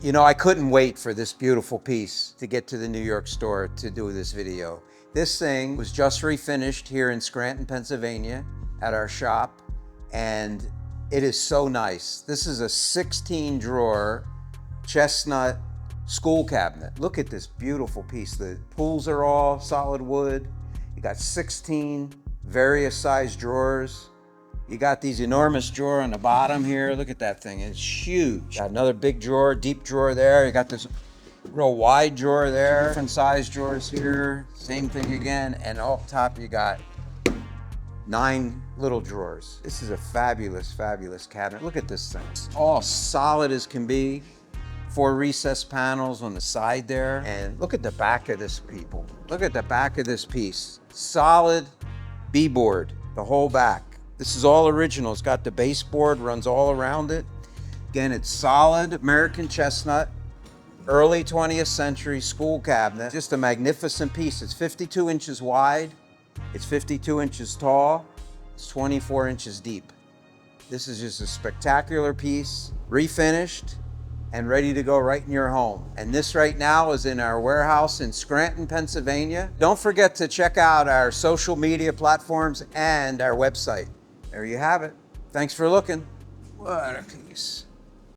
You know, I couldn't wait for this beautiful piece to get to the New York store to do this video. This thing was just refinished here in Scranton, Pennsylvania at our shop, and it is so nice. This is a 16 drawer chestnut school cabinet. Look at this beautiful piece. The pulls are all solid wood. You got 16 various size drawers. You got these enormous drawer on the bottom here. Look at that thing, it's huge. Got another big drawer, deep drawer there. You got this real wide drawer there. Different size drawers here. Same thing again. And up top you got 9 little drawers. This is a fabulous, fabulous cabinet. Look at this thing. It's all solid as can be. 4 recessed panels on the side there. And look at the back of this, people. Look at the back of this piece. Solid B-board, the whole back. This is all original. It's got the baseboard, runs all around it. Again, it's solid American chestnut, early 20th century school cabinet. Just a magnificent piece. It's 52 inches wide. It's 52 inches tall. It's 24 inches deep. This is just a spectacular piece, refinished and ready to go right in your home. And this right now is in our warehouse in Scranton, Pennsylvania. Don't forget to check out our social media platforms and our website. There you have it. Thanks for looking. What a piece.